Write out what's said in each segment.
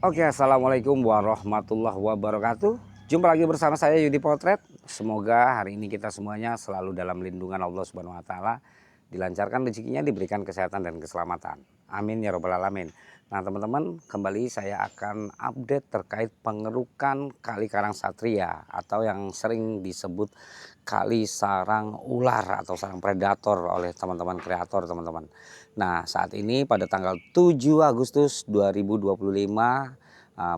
Oke, assalamualaikum warahmatullahi wabarakatuh. Jumpa lagi bersama saya Yudi Potret. Semoga hari ini kita semuanya selalu dalam lindungan Allah Subhanahu Wa Taala, dilancarkan rezekinya, diberikan kesehatan dan keselamatan. Amin ya robbal alamin. Nah teman-teman, kembali saya akan update terkait pengerukan Kali Karang Satria atau yang sering disebut Kali Sarang Ular atau sarang predator oleh teman-teman kreator teman-teman. Nah saat ini pada tanggal 7 Agustus 2025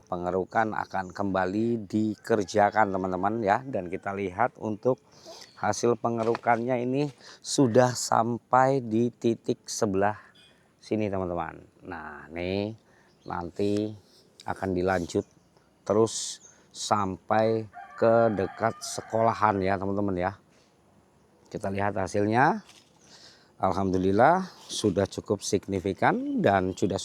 pengerukan akan kembali dikerjakan teman-teman ya. Dan kita lihat untuk hasil pengerukannya ini sudah sampai di titik sebelah sini teman-teman. Nah nih nanti akan dilanjut terus sampai ke dekat sekolahan ya teman-teman ya. Kita lihat hasilnya. Alhamdulillah sudah cukup signifikan dan sudah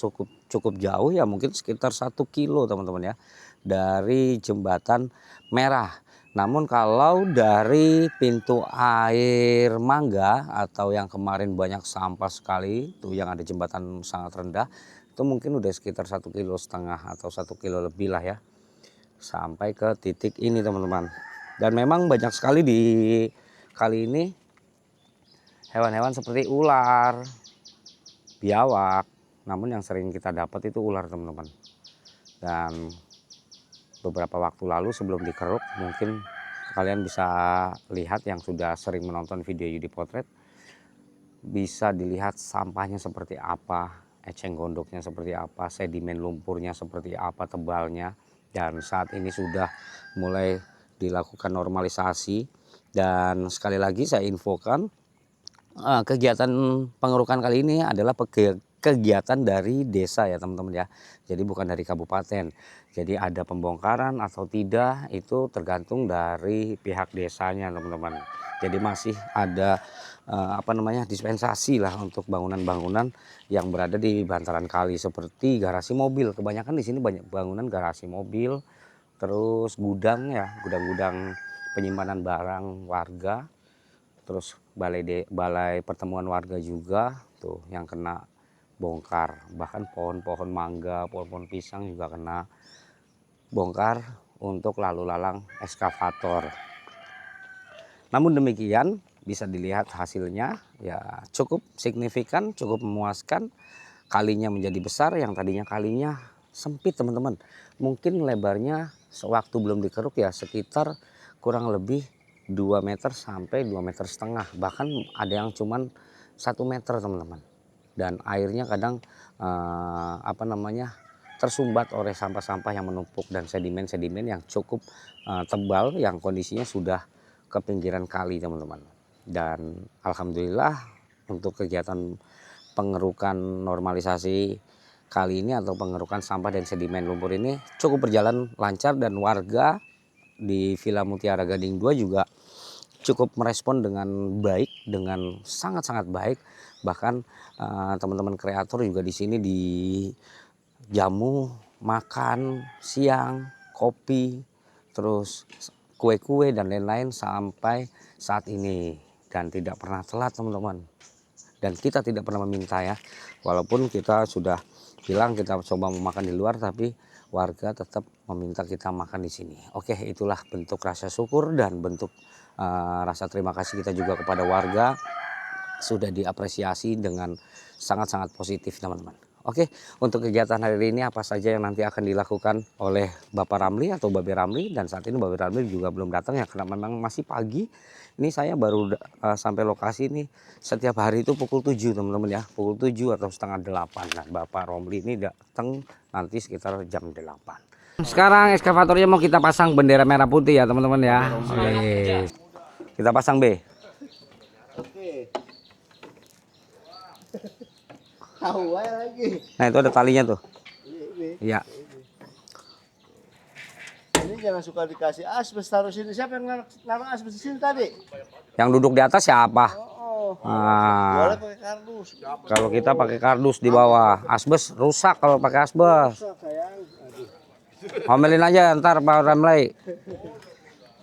cukup jauh ya, mungkin sekitar 1 kilo teman-teman ya dari Jembatan Merah. Namun kalau dari pintu air Mangga atau yang kemarin banyak sampah sekali tuh, yang ada jembatan sangat rendah, itu mungkin udah sekitar 1,5 kilo atau 1 kilo lebih lah ya sampai ke titik ini teman-teman. Dan memang banyak sekali di kali ini hewan-hewan seperti ular, biawak. Namun yang sering kita dapat itu ular teman-teman. Dan beberapa waktu lalu sebelum dikeruk, mungkin kalian bisa lihat yang sudah sering menonton video Yudi Potret, bisa dilihat sampahnya seperti apa, eceng gondoknya seperti apa, sedimen lumpurnya seperti apa tebalnya. Dan saat ini sudah mulai dilakukan normalisasi. Dan sekali lagi saya infokan, kegiatan pengerukan kali ini adalah kegiatan dari desa ya teman-teman ya. Jadi bukan dari kabupaten. Jadi ada pembongkaran atau tidak itu tergantung dari pihak desanya teman-teman. Jadi masih ada dispensasi lah untuk bangunan-bangunan yang berada di bantaran kali seperti garasi mobil. Kebanyakan di sini banyak bangunan garasi mobil, terus gudang ya, gudang-gudang penyimpanan barang warga. Terus balai pertemuan warga juga tuh yang kena bongkar. Bahkan pohon-pohon mangga, pohon-pohon pisang juga kena bongkar untuk lalu lalang eskavator. Namun demikian bisa dilihat hasilnya ya cukup signifikan, cukup memuaskan. Kalinya menjadi besar, yang tadinya kalinya sempit teman-teman. Mungkin lebarnya sewaktu belum dikeruk ya sekitar kurang lebih 2 meter sampai 2,5 meter. Bahkan ada yang cuman 1 meter teman-teman. Dan airnya kadang tersumbat oleh sampah-sampah yang menumpuk dan sedimen-sedimen yang cukup tebal, yang kondisinya sudah ke pinggiran kali teman-teman. Dan alhamdulillah untuk kegiatan pengerukan normalisasi kali ini atau pengerukan sampah dan sedimen lumpur ini cukup berjalan lancar. Dan warga di Villa Mutiara Gading 2 juga cukup merespon dengan baik, dengan sangat-sangat baik. Bahkan teman-teman kreator juga di sini dijamu makan siang, kopi, terus kue-kue dan lain-lain sampai saat ini. Dan tidak pernah telat teman-teman. Dan kita tidak pernah meminta ya, walaupun kita sudah bilang kita coba makan di luar, tapi warga tetap meminta kita makan di sini. Oke, itulah bentuk rasa syukur dan bentuk rasa terima kasih kita juga kepada warga, sudah diapresiasi dengan sangat-sangat positif teman-teman. Oke, untuk kegiatan hari ini apa saja yang nanti akan dilakukan oleh Bapak Ramli atau Babe Ramli. Dan saat ini Babe Ramli juga belum datang ya, karena memang masih pagi. Ini saya baru sampai lokasi ini setiap hari itu pukul 7 teman-teman ya, pukul 7 atau setengah 8. Nah Bapak Ramli ini datang nanti sekitar jam 8. Sekarang eskavatornya mau kita pasang bendera merah putih ya teman-teman ya. Oke. Kita pasang B. Oke. Tahu lagi. Nah itu ada talinya tuh. Iya. Ini jangan suka dikasih asbes, taruh sini. Siapa yang naruh asbes di sini tadi? Yang duduk di atas siapa? Oh. Nah, Boleh pakai kardus. kalau kita pakai kardus di bawah, asbes rusak kalau pakai asbes. Rusak, sayang. Aduh. Ngomelin aja ntar Pak Ramli.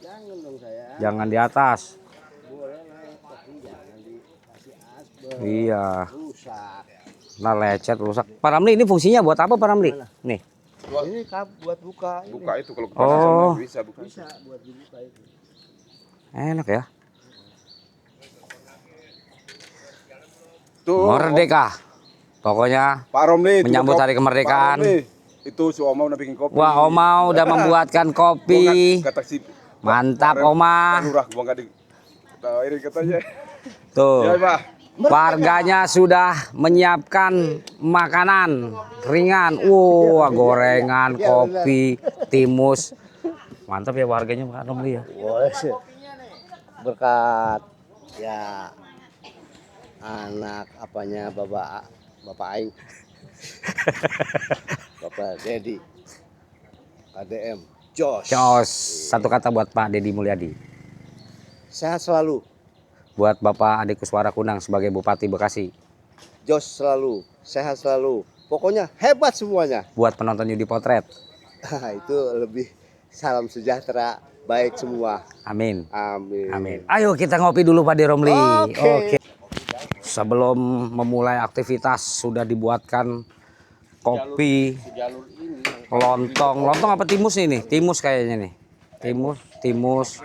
Jangan dong sayang. Jangan di atas. Boleh naik, tapi jangan dikasih asbes. Iya. Rusak. Nah lecet rusak. Pak Ramli ini fungsinya buat apa Pak Ramli? Nih. Ini kap buat buka. Ini. Buka itu kalau kepanasan Oh. bisa buka. Bisa buat dibuka itu. Enak ya. Tuh. Merdeka. Pokoknya Pak Romli menyambut hari kemerdekaan. Pak Romli, itu si Oma udah bikin kopi. wah Oma udah membuatkan kopi. Kata si Mantap Pak Oma. Lurah gua enggak di tawarin katanya. Tuh. Ya, Pak. Warganya sudah menyiapkan makanan ringan. Wah, gorengan, kopi, timus. Mantap ya warganya Pak Romli ya. Boleh sih. Berkat ya anak apanya Bapak Aing. Bapak Dedi. KDM. Jos. Jos, satu kata buat Pak Dedi Mulyadi. Sehat selalu. Buat Bapak Ade Kuswara Kunang sebagai Bupati Bekasi. Jos selalu. Sehat selalu. Pokoknya hebat semuanya. Buat penonton Yudi Potret. Itu lebih salam sejahtera. Baik semua. Amin. Amin. Amin. Ayo kita ngopi dulu Pak De Romli. Oke. Sebelum memulai aktivitas sudah dibuatkan kopi, lontong. Lontong apa timus ini? Timus kayaknya nih. Timus,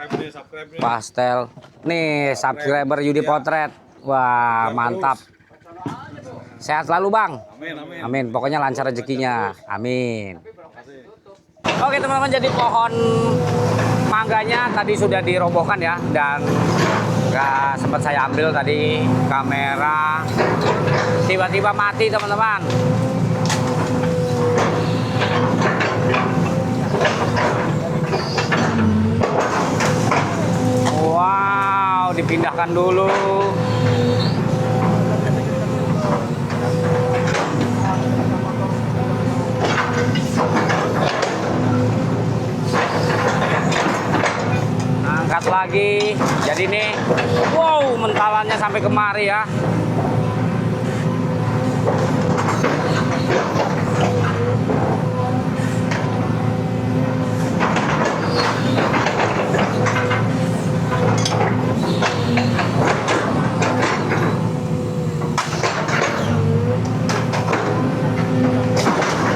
pastel. Nih subscriber Yudi Potret. Wah mantap. Sehat selalu Bang. Amin. Pokoknya lancar rezekinya. Amin. Oke teman-teman, jadi pohon mangganya tadi sudah dirobohkan ya, dan nggak sempat saya ambil tadi kamera, tiba-tiba mati teman-teman. Wow, dipindahkan dulu. Angkat lagi. Jadi nih, wow, mentalannya sampai kemari ya.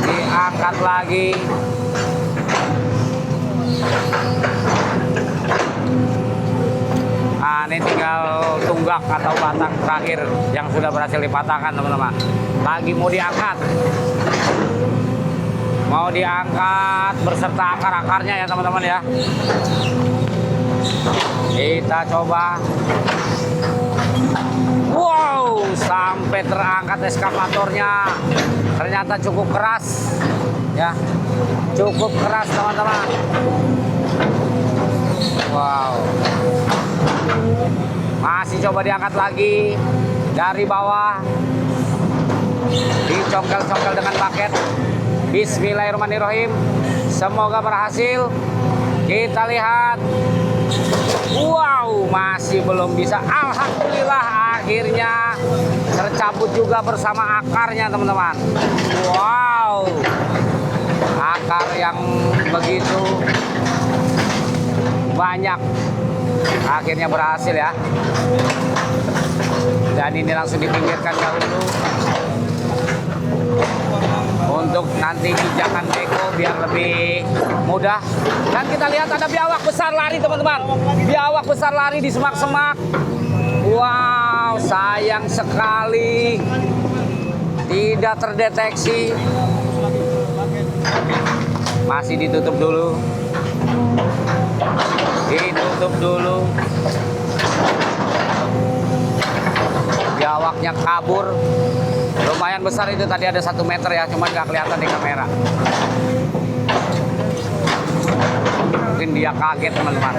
Diangkat lagi. Nah, ini tinggal tunggak atau batang terakhir yang sudah berhasil dipatahkan teman-teman. Lagi mau diangkat. Mau diangkat berserta akar-akarnya ya teman-teman ya. Kita coba. Wow, sampai terangkat eskavatornya. Ternyata cukup keras. Ya. Cukup keras teman-teman. Wow. Masih coba diangkat lagi dari bawah. Dicongkel-congkel dengan paket. Bismillahirrahmanirrahim. Semoga berhasil. Kita lihat. Wow, masih belum bisa. Alhamdulillah akhirnya tercabut juga bersama akarnya teman-teman. Wow. Akar yang begitu banyak akhirnya berhasil ya. Dan ini langsung dipinggirkan dahulu untuk nanti pijakan beko biar lebih mudah. Dan kita lihat ada biawak besar lari teman-teman. Biawak besar lari di semak-semak. Wow, sayang sekali tidak terdeteksi. Masih ditutup dulu. Ditutup dulu. Biawaknya kabur. Lumayan besar itu, tadi ada 1 meter ya, cuman nggak kelihatan di kamera. Mungkin dia kaget teman-teman.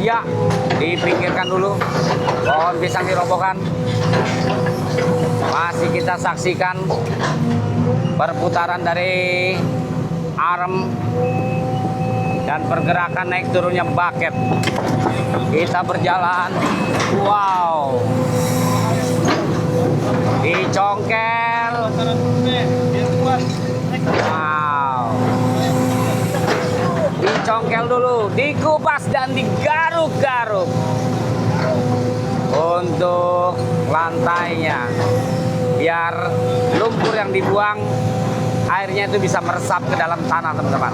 Ya, dipinggirkan dulu. Pohon pisang dirobohkan. Masih kita saksikan perputaran dari arm dan pergerakan naik turunnya bucket. Kita berjalan. Wow. Dicongkel. Wow. dicongkel dulu, dikupas dan digaruk-garuk untuk lantainya, biar lumpur yang dibuang airnya itu bisa meresap ke dalam tanah, teman-teman.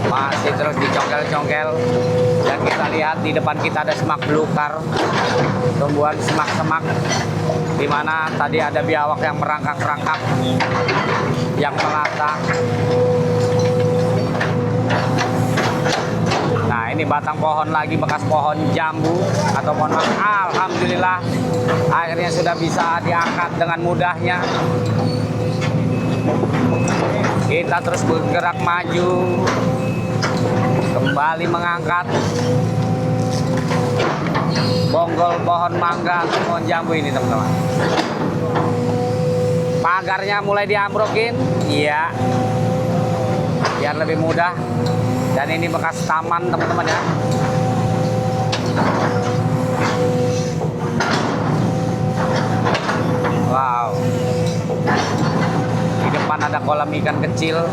Masih terus dicongkel-congkel, dan kita lihat di depan kita ada semak belukar, tumbuhan semak-semak, di mana tadi ada biawak yang merangkak-rangkak, yang melata. Nah, ini batang pohon lagi, bekas pohon jambu atau pohon mangga. Alhamdulillah, akhirnya sudah bisa diangkat dengan mudahnya. Kita terus bergerak maju, kembali mengangkat bonggol pohon mangga atau pohon jambu ini, teman-teman. Pagarnya mulai diambrokin, iya, biar lebih mudah. Dan ini bekas taman, teman-teman ya. Wow. Di depan ada kolam ikan kecil.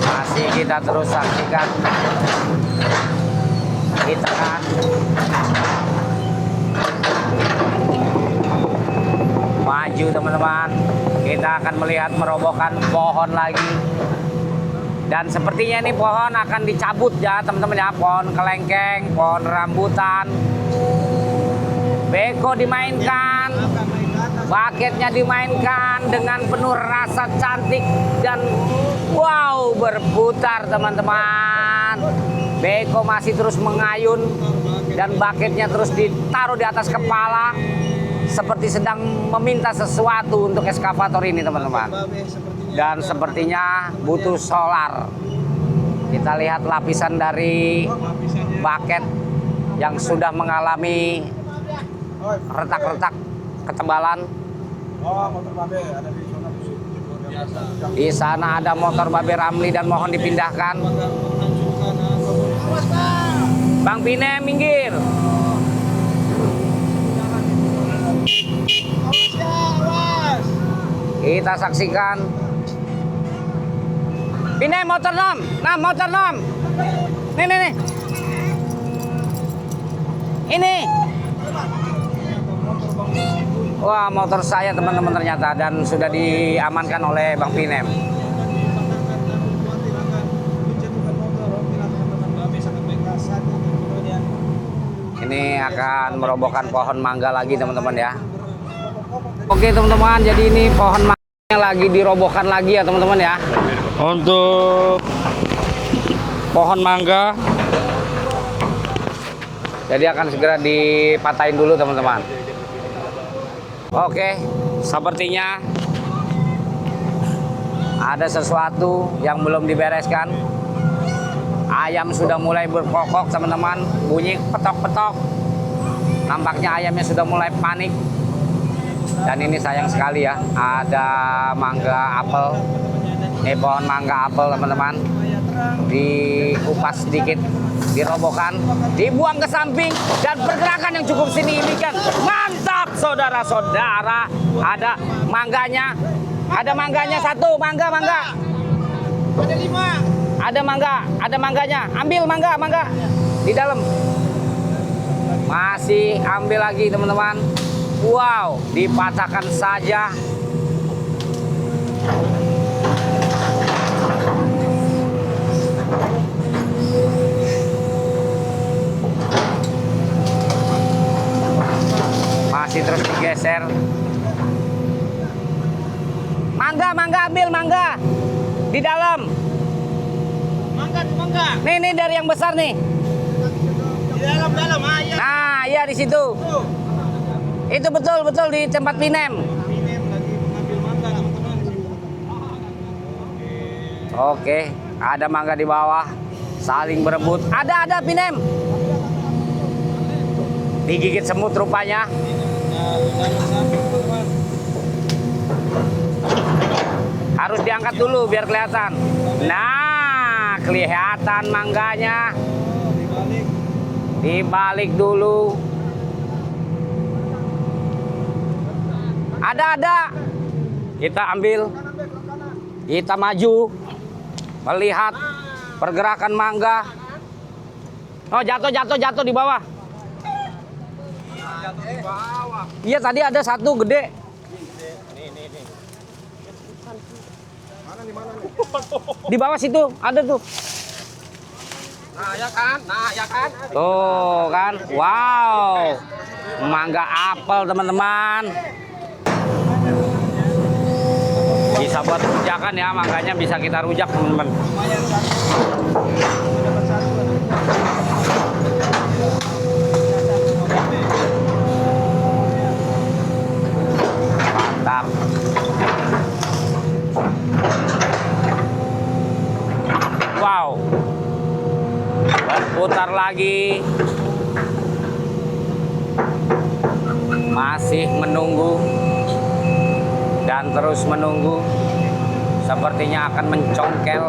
Masih kita terus saksikan. Kita kan maju, teman-teman. Kita akan melihat merobohkan pohon lagi. Dan sepertinya ini pohon akan dicabut ya, teman-teman ya. Pohon kelengkeng, pohon rambutan. Beko dimainkan, baketnya dimainkan dengan penuh rasa cantik dan wow, berputar, teman-teman. Beko masih terus mengayun dan baketnya terus ditaruh di atas kepala seperti sedang meminta sesuatu untuk eskavator ini, teman-teman. Dan sepertinya butuh solar. Kita lihat lapisan dari baket yang sudah mengalami retak-retak ketebalan. Di sana ada motor Babe Ramli dan mohon dipindahkan. Bang Pinem, minggir. Kita saksikan. Pinem, motor 6, motor 6. Nih. Ini. Wah, motor saya, teman-teman, ternyata, dan sudah diamankan oleh Bang Pinem. Ini akan merobohkan pohon mangga lagi, teman-teman ya. Oke, teman-teman, jadi ini pohon mangga lagi dirobohkan lagi ya, teman-teman ya. Untuk pohon mangga, jadi akan segera dipatahin dulu, teman-teman. Oke, sepertinya ada sesuatu yang belum dibereskan. Ayam sudah mulai berkokok, teman-teman, bunyi petok-petok. Nampaknya ayamnya sudah mulai panik. Dan ini sayang sekali ya, ada mangga apel. Ini pohon mangga apel, teman-teman. Dikupas sedikit, dirobohkan, dibuang ke samping, dan pergerakan yang cukup signifikan. Mantap, saudara-saudara. Ada mangganya. Ada mangganya satu, mangga. Ada 5. Ada mangganya. Ambil mangga di dalam. Masih ambil lagi, teman-teman. Wow, dipatahkan saja. Masih terus digeser. Mangga, ambil mangga di dalam. Mangga. Nih dari yang besar nih. Di dalam, ya. Nah, iya di situ. Itu betul di tempat Pinem. Pinem lagi mengambil mangga teman-teman. Oke, ada mangga di bawah, saling berebut. Ada Pinem. Digigit semut rupanya. Nah, jangan samping teman-teman. Harus diangkat dulu biar kelihatan. Nah, kelihatan mangganya. Dibalik. Dibalik dulu. Ada. Kita ambil. Kita maju. Melihat pergerakan mangga. Oh, jatuh di bawah. Iya, tadi ada satu gede. Di bawah situ ada tuh. Nah ya kan. Tuh kan, wow, mangga apel teman-teman. Bisa buat rujakan ya, mangganya bisa kita rujak teman-teman. Lumayan satu. Dapat satu. Mantap. Wow, berputar lagi. Masih menunggu dan terus menunggu. Sepertinya akan mencongkel.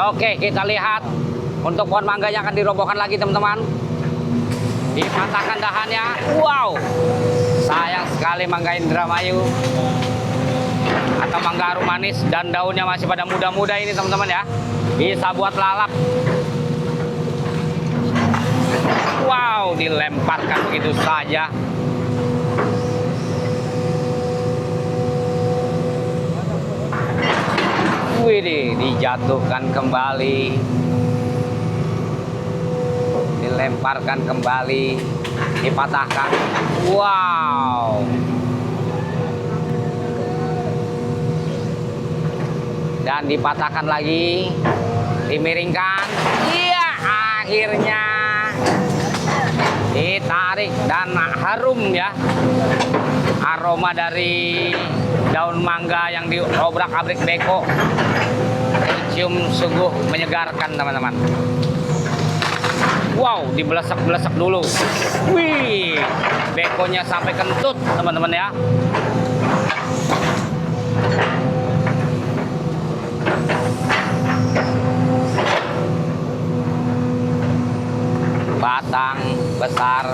Oke, kita lihat untuk pohon mangganya akan dirobohkan lagi teman-teman. Dipatahkan dahannya. Wow, sayang sekali mangga Indramayu atau mangga harum manis, dan daunnya masih pada muda-muda ini teman-teman ya. Bisa buat lalap. Wow, dilemparkan begitu saja. Widih, dijatuhkan kembali. Dilemparkan kembali. Dipatahkan. Wow. Dan dipatahkan lagi. Dimiringkan. Iya, akhirnya ditarik dan harum ya. Aroma dari daun mangga yang diobrak-abrik beko cium sungguh menyegarkan teman-teman. Wow, dibelesak-belesak dulu. Wih, bekonya sampai kentut teman-teman ya. Batang besar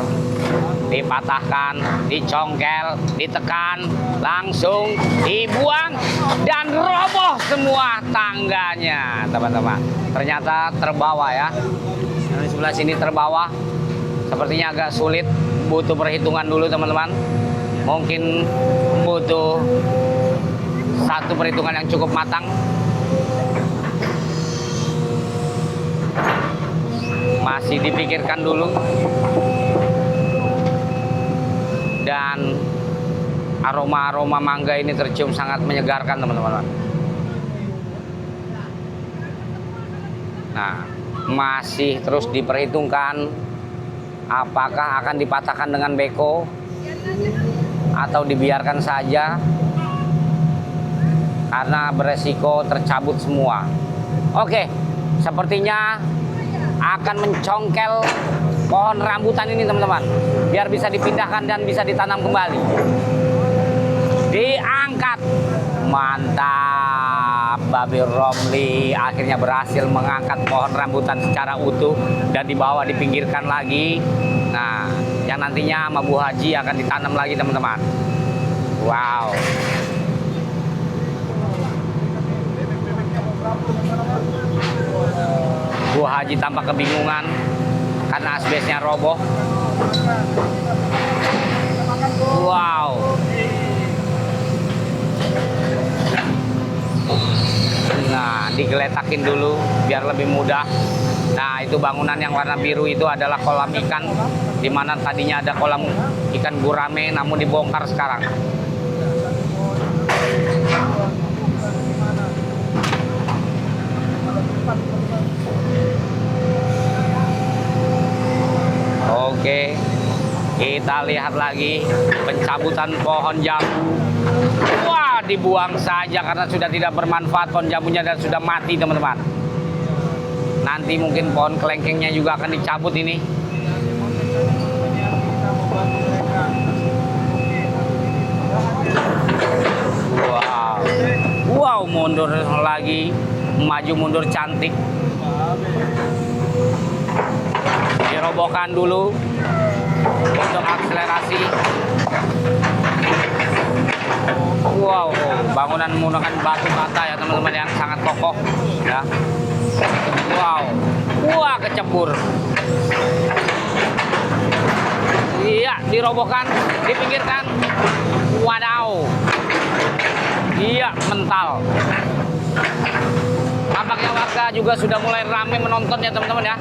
dipatahkan, dicongkel, ditekan, langsung dibuang dan roboh semua tangganya teman-teman. Ternyata terbawa ya. Di sebelah sini terbawa. Sepertinya agak sulit, butuh perhitungan dulu teman-teman. Mungkin butuh satu perhitungan yang cukup matang. Masih dipikirkan dulu. Dan aroma-aroma mangga ini tercium sangat menyegarkan teman-teman. Nah, masih terus diperhitungkan apakah akan dipatahkan dengan beko atau dibiarkan saja karena beresiko tercabut semua. Oke, sepertinya akan mencongkel pohon rambutan ini teman-teman, biar bisa dipindahkan dan bisa ditanam kembali. Diangkat. Mantap, Babe Romli akhirnya berhasil mengangkat pohon rambutan secara utuh dan dibawa dipinggirkan lagi. Nah, yang nantinya sama Bu Haji akan ditanam lagi teman-teman. Wow. Bu Haji tampak kebingungan karena asbesnya roboh. Wow. Nah, digeletakin dulu biar lebih mudah. Nah, itu bangunan yang warna biru itu adalah kolam ikan, di mana tadinya ada kolam ikan gurame namun dibongkar sekarang. Oke, kita lihat lagi pencabutan pohon jambu. Wah, dibuang saja karena sudah tidak bermanfaat pohon jambunya dan sudah mati teman-teman. Nanti mungkin pohon kelengkengnya juga akan dicabut ini. Wow, wow, mundur lagi, maju mundur cantik. Dirobohkan dulu untuk akselerasi. Wow, bangunan menggunakan batu bata ya teman-teman yang sangat kokoh ya. Wow, wah kecebur. Iya, dirobohkan, dipinggirkan. Wadaw. Iya, mental. Tampaknya warga juga sudah mulai ramai menonton ya teman-teman ya.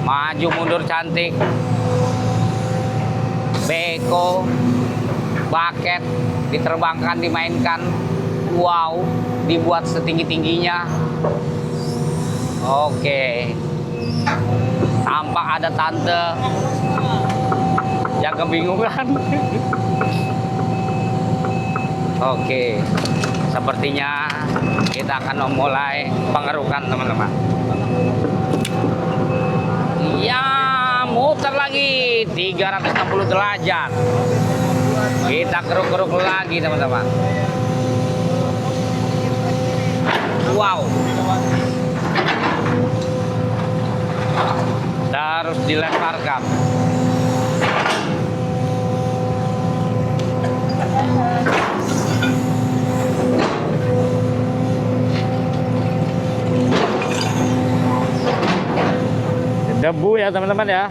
Maju mundur cantik. Beko, bucket diterbangkan, dimainkan. Wow, dibuat setinggi-tingginya. Oke. Tampak ada tante yang kebingungan. Oke. Sepertinya kita akan memulai pengerukan teman-teman. Ya, muter lagi 360 derajat. Kita keruk-keruk lagi teman-teman. Wow. Terus dilemparkan. Debu ya teman-teman ya.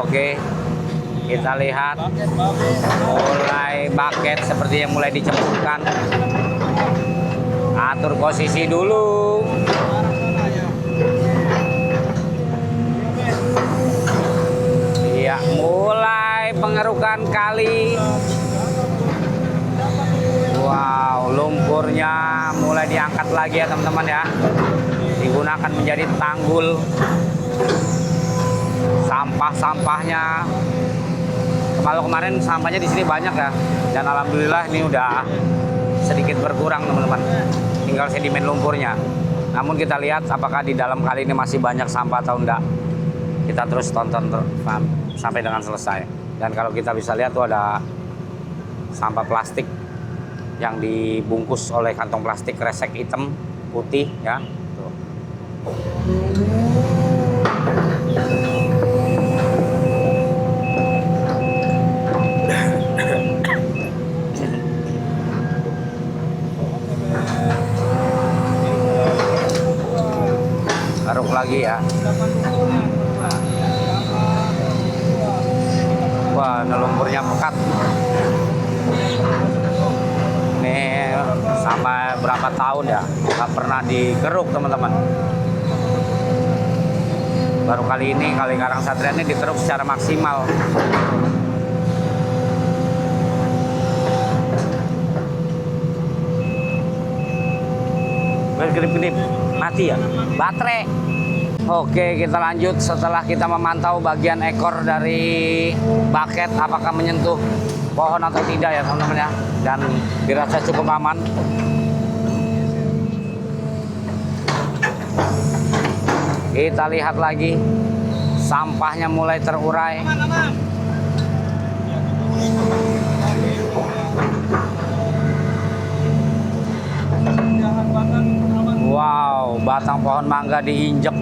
Oke, kita lihat mulai bucket sepertinya mulai dicemplungkan. Atur posisi dulu. Iya, mulai pengerukan kali. Wow, lumpurnya mulai diangkat lagi ya teman-teman ya. Digunakan menjadi tanggul. Sampah-sampahnya, kalau kemarin sampahnya di sini banyak ya, dan alhamdulillah ini udah sedikit berkurang teman-teman. Tinggal sedimen lumpurnya. Namun kita lihat apakah di dalam kali ini masih banyak sampah atau enggak. Kita terus tonton sampai dengan selesai. Dan kalau kita bisa lihat tuh ada sampah plastik yang dibungkus oleh kantong plastik kresek hitam putih ya. Tuh. Garuk lagi ya. Wah, lumpurnya pekat. Ini sampai berapa tahun ya nggak pernah digeruk teman-teman. Baru kali ini Kali Karangsatria ini dikeruk secara maksimal. Berkedip-kedip mati ya baterai. Oke, kita lanjut setelah kita memantau bagian ekor dari bucket apakah menyentuh pohon atau tidak ya teman-teman ya, dan dirasa cukup aman. Kita lihat lagi sampahnya mulai terurai. Wow, batang pohon mangga diinjek,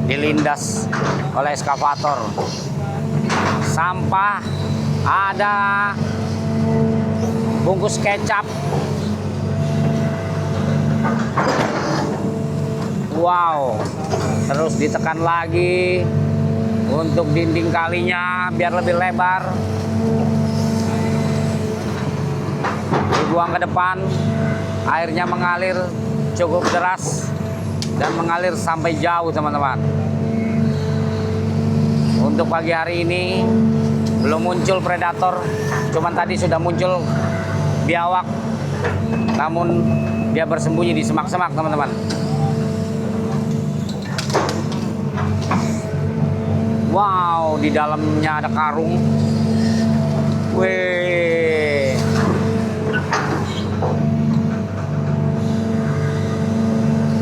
dilindas oleh eskavator. Sampah, ada bungkus kecap. Wow, terus ditekan lagi untuk dinding kalinya biar lebih lebar. Dibuang ke depan. Airnya mengalir cukup deras dan mengalir sampai jauh teman-teman. Untuk pagi hari ini belum muncul predator, cuman tadi sudah muncul biawak, namun dia bersembunyi di semak-semak teman-teman. Wow, di dalamnya ada karung. Wih.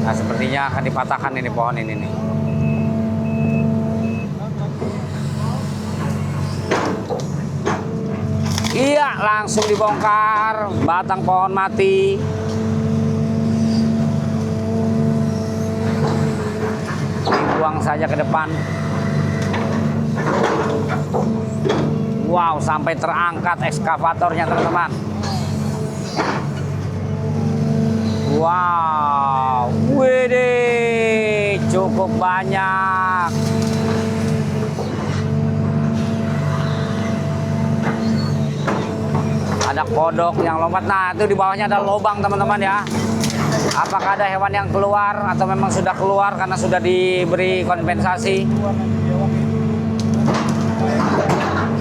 Nah, sepertinya akan dipatahkan ini pohon ini nih. Iya, langsung dibongkar batang pohon mati. Dibuang saja ke depan. Wow, sampai terangkat ekskavatornya teman-teman. Wow, widih, cukup banyak. Ada kodok yang lompat. Nah, itu di bawahnya ada lubang teman-teman ya. Apakah ada hewan yang keluar atau memang sudah keluar karena sudah diberi kompensasi?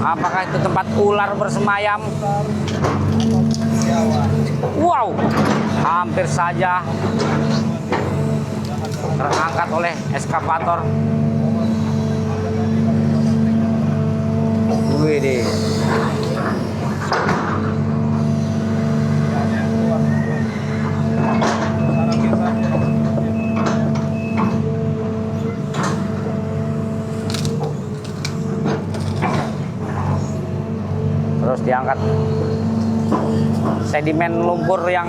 Apakah itu tempat ular bersemayam? Wow, hampir saja terangkat oleh eskavator. Widih. Terus diangkat sedimen lumpur yang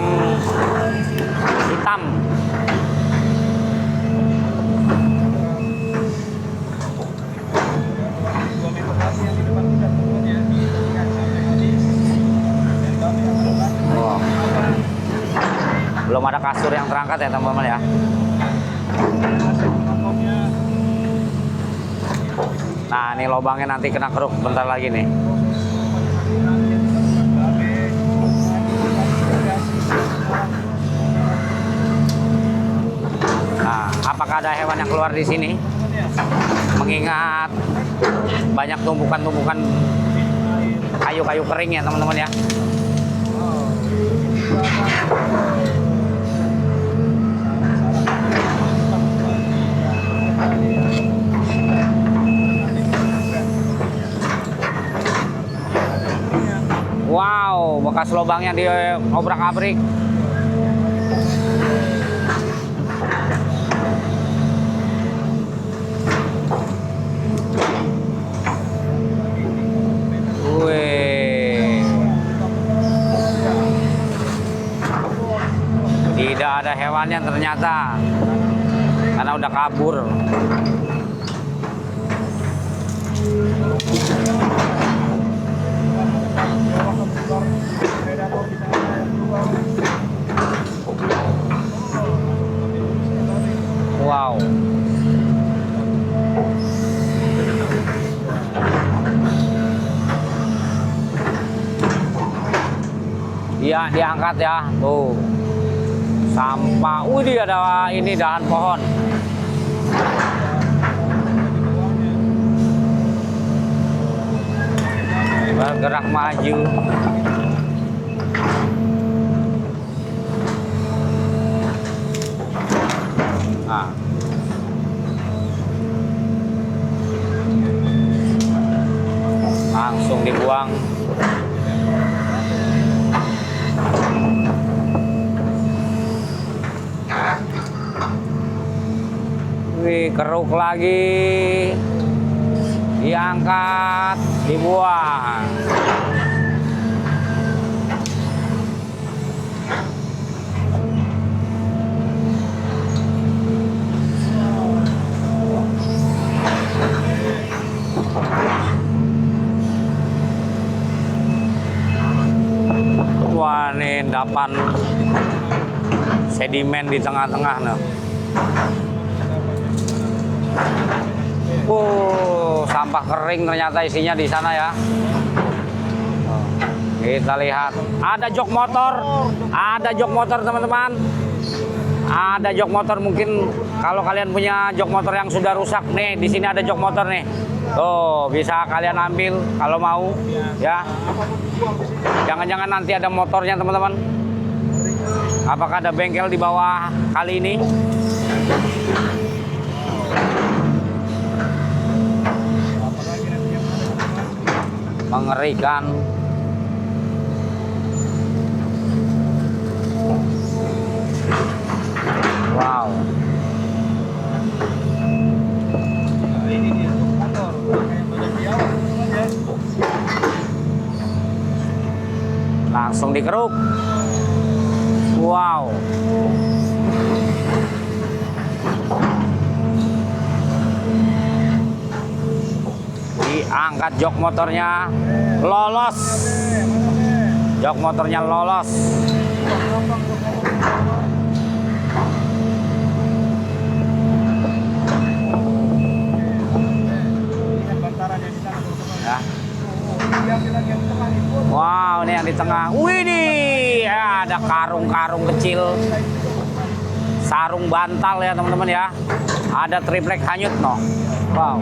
hitam. Oh. Belum ada kasur yang terangkat ya teman-teman ya. Nah, ini lubangnya nanti kena keruk bentar lagi nih. Nah, apakah ada hewan yang keluar di sini? Mengingat banyak tumpukan-tumpukan kayu-kayu kering ya teman-teman ya. Wow, bekas lubangnya diobrak-abrik. Wih. Tidak ada hewannya ternyata, karena udah kabur. Wow. Iya, diangkat ya. Tuh. Sampah. Wih, ada ini dahan pohon. Bergerak maju. Nah. Langsung dibuang. Wih, keruk lagi. Diangkat, dibuang. Wah, ini endapan sedimen di tengah-tengah nah. Sampah kering ternyata isinya di sana ya. Kita lihat, ada jok motor teman-teman. Ada jok motor, mungkin kalau kalian punya jok motor yang sudah rusak nih, di sini ada jok motor nih. Tuh, bisa kalian ambil kalau mau, ya. Jangan-jangan nanti ada motornya teman-teman. Apakah ada bengkel di bawah kali ini? Mengerikan. Wow. Nah, ini dia untuk motor. Kayak badan dia, ya. Langsung dikeruk. Wow. Diangkat jok motornya, lolos. Jok motornya lolos. Ya. Wow, ini yang di tengah. Widih, ya, ada karung-karung kecil. Sarung bantal ya teman-teman ya. Ada triplek hanyut no. Wow.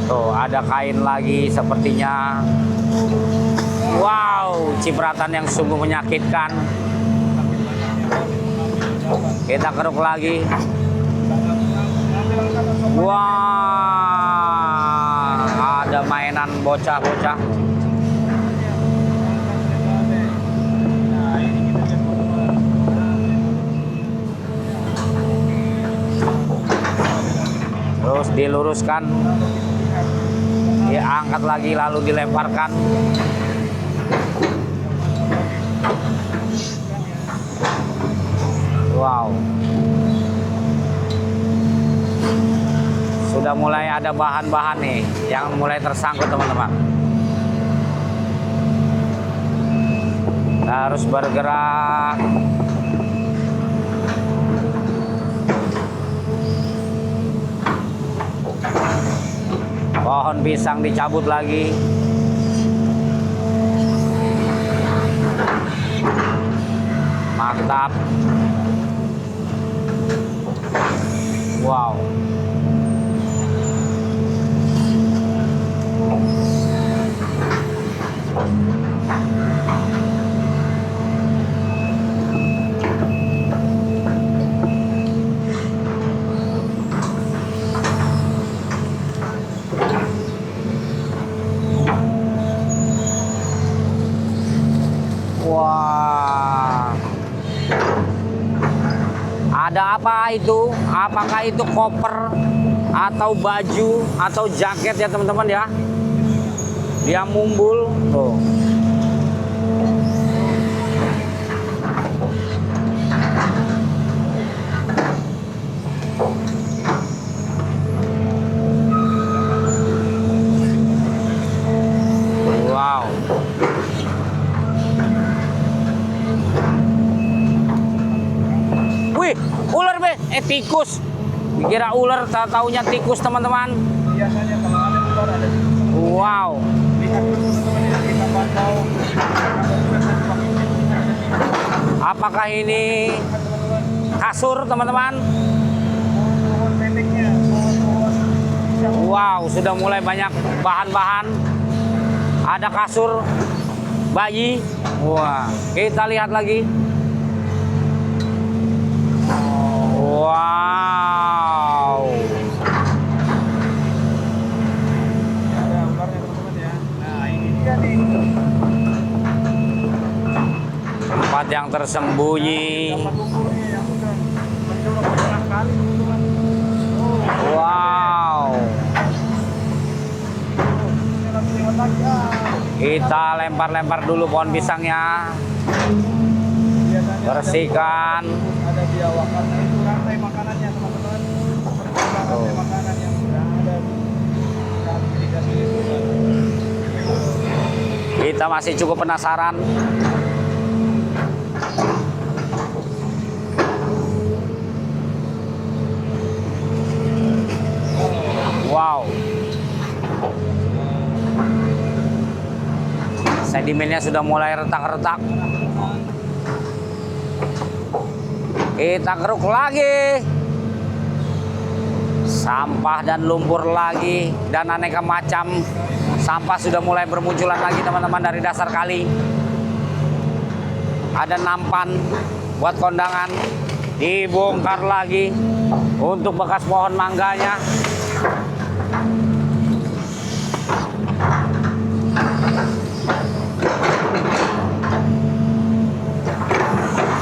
Tuh, ada kain lagi sepertinya. Wow, cipratan yang sungguh menyakitkan. Kita keruk lagi. Wah, ada mainan bocah-bocah. Terus diluruskan, diangkat lagi lalu dilemparkan. Wow. Sudah mulai ada bahan-bahan nih yang mulai tersangkut teman-teman. Harus bergerak. Pohon pisang dicabut lagi. Mantap. Wow. Wah. Ada apa itu? Apakah itu koper atau baju atau jaket ya teman-teman ya? Dia mumbul tuh. Wow. Wih, ular be, tikus. Dikira ular, taunya tikus teman-teman. Biasanya kalau ada ular ada di Wow. lihat dulu teman-teman yang kita pantau. Apakah ini kasur teman-teman? Pohon pendeknya, pohon pisang. Wow, sudah mulai banyak bahan-bahan. Ada kasur bayi. Wah, kita lihat lagi. Wow. Ada ularnya teman-teman ya. Nah ini dia nih. Tempat yang tersembunyi. Tempat umurnya yang sudah mencolok beberapa kali teman-teman. Wow. Ini lagi lewat lagi. Kita lempar-lempar dulu pohon pisangnya. Biasanya Bersihkan. ada biawak karena itu rantai makanannya teman-teman. Rantai makanan yang sudah ada di kasih itu. Kita masih cukup penasaran. Wow. Sedimennya sudah mulai retak-retak. Kita keruk lagi. Sampah dan lumpur lagi. Dan aneka macam sampah sudah mulai bermunculan lagi teman-teman dari dasar kali. Ada nampan buat kondangan. Dibongkar lagi untuk bekas pohon mangganya.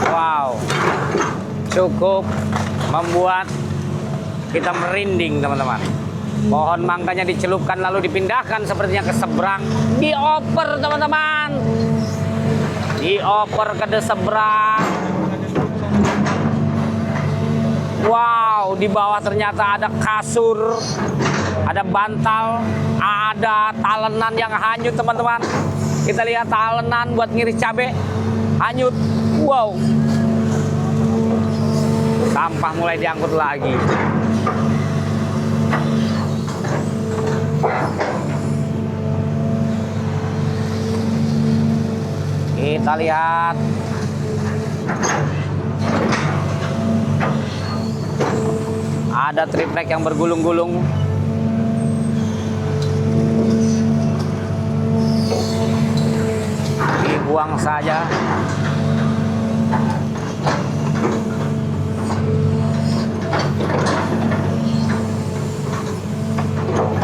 Wow, cukup membuat kita merinding teman-teman. Pohon mangganya dicelupkan lalu dipindahkan sepertinya ke seberang. Dioper teman-teman. Dioper ke seberang. Wow, di bawah ternyata ada kasur, ada bantal, ada talenan yang hanyut teman-teman. Kita lihat talenan buat ngiris cabai hanyut. Wow. Sampah mulai diangkut lagi. Kita lihat. Ada triplek yang bergulung-gulung. Dibuang saja.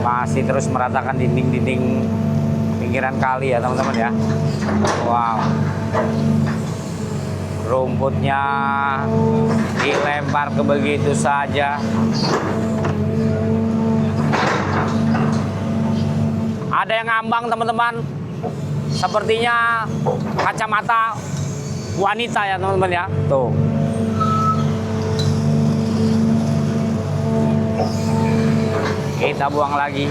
Masih terus meratakan dinding-dinding pinggiran kali ya teman-teman ya. Wow. Rumputnya dilempar ke begitu saja. Ada yang ngambang teman-teman. Sepertinya kacamata wanita ya teman-teman ya. Tuh. Kita buang lagi.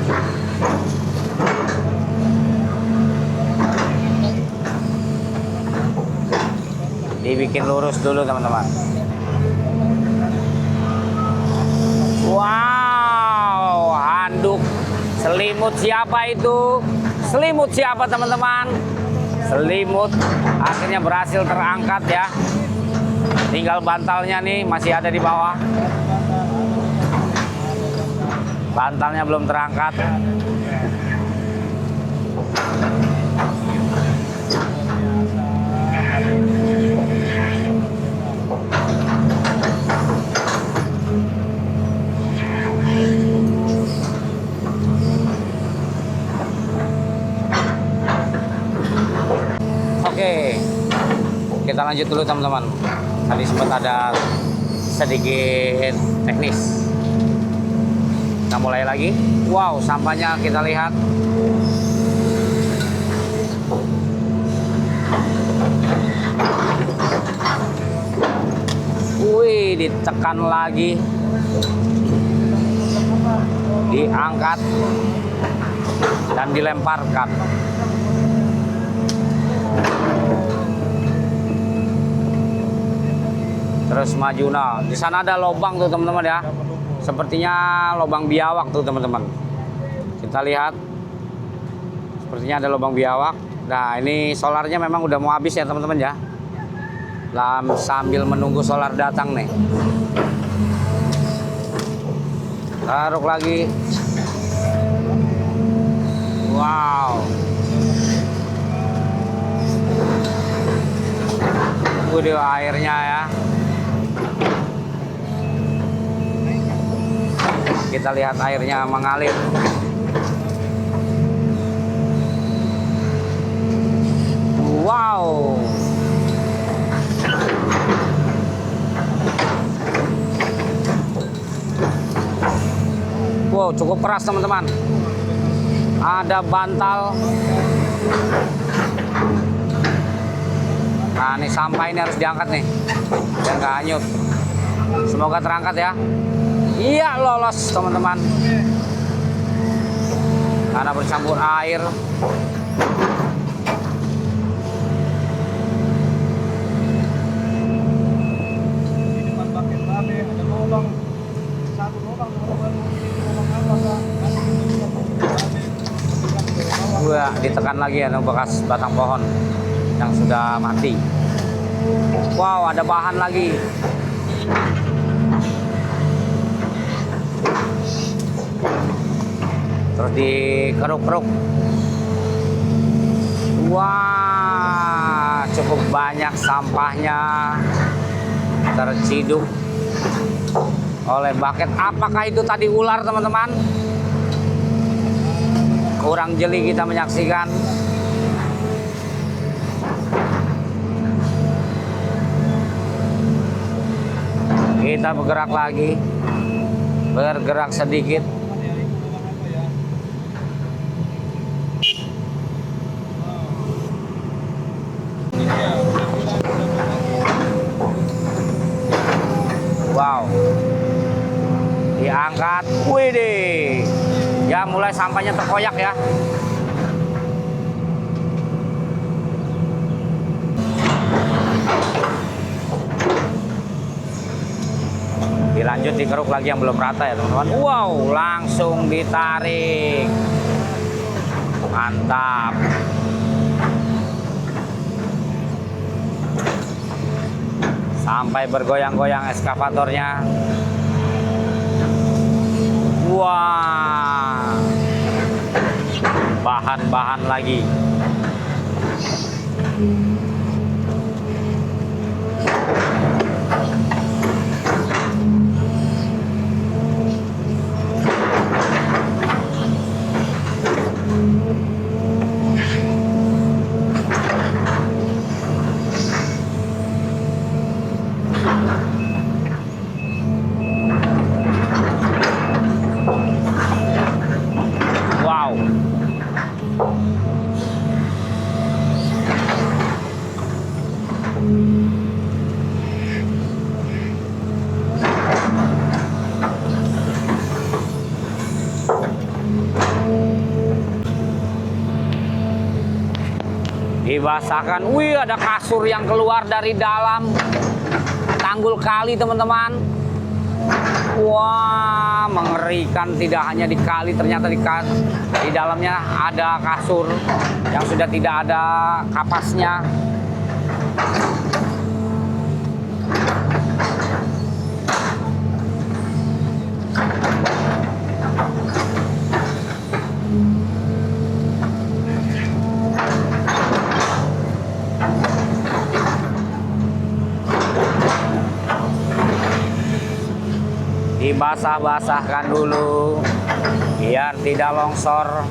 Dibikin lurus dulu teman-teman. Wow, handuk selimut siapa itu? Selimut siapa teman-teman? Selimut akhirnya berhasil terangkat ya. Tinggal bantalnya nih masih ada di bawah. Bantalnya belum terangkat. Oke, kita lanjut dulu teman-teman. Tadi sempat ada sedikit teknis. Kita mulai lagi. Wow, sampahnya kita lihat. Wih, ditekan lagi. Diangkat dan dilemparkan. Terus maju. Nah, di sana ada lubang tuh teman-teman ya. Sepertinya lubang biawak tuh teman-teman. Kita lihat. Sepertinya ada lubang biawak. Nah, ini solarnya memang udah mau habis ya teman-teman ya. Sambil menunggu solar datang nih. Taruh lagi. Wow. Udah airnya ya. Kita lihat airnya mengalir. Wow. Wow, cukup keras teman-teman. Ada bantal. Nah, ini sampah ini harus diangkat nih. Biar nggak hanyut. Semoga terangkat ya. Iya, lolos teman-teman. Karena bercampur air. Di depan pakai babe ada lubang. Satu lubang teman-teman. Ini lubang apa, Kak? juga ditekan lagi ya, bekas batang pohon yang sudah mati. Wow, ada bahan lagi. Terus dikeruk-keruk. Wah, cukup banyak sampahnya terciduk oleh bucket. Apakah itu tadi ular, teman-teman? Kurang jeli kita menyaksikan. Kita bergerak lagi, bergerak sedikit. Wow, diangkat, widih, ya mulai sampahnya terkoyak ya. Dilanjut dikeruk lagi yang belum rata ya teman-teman. Wow, langsung ditarik, mantap. Sampai bergoyang-goyang eskavatornya. Wah, bahan-bahan lagi. Wow. Dibasahkan. Wih, ada kasur yang keluar dari dalam tanggul kali, teman-teman. Wah, mengerikan. Tidak hanya di kali, ternyata di dalamnya ada kasur yang sudah tidak ada kapasnya. Dibasah-basahkan dulu biar tidak longsor,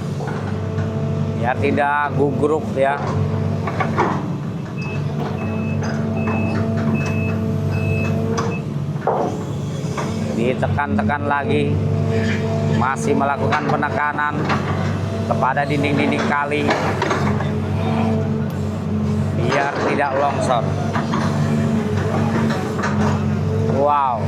biar tidak gugruk ya. Ditekan-tekan lagi, masih melakukan penekanan kepada dinding-dinding kali biar tidak longsor. Wow.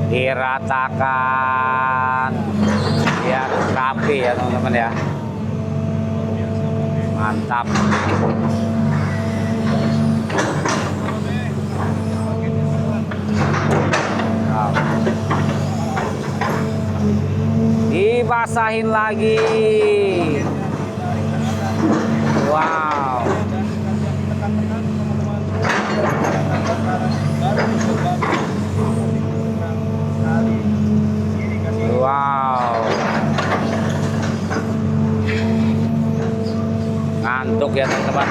Diratakan biar rapi ya teman-teman ya. Mantap. Wow. Dibasahin lagi. Wow. Wow. Ngantuk ya teman-teman.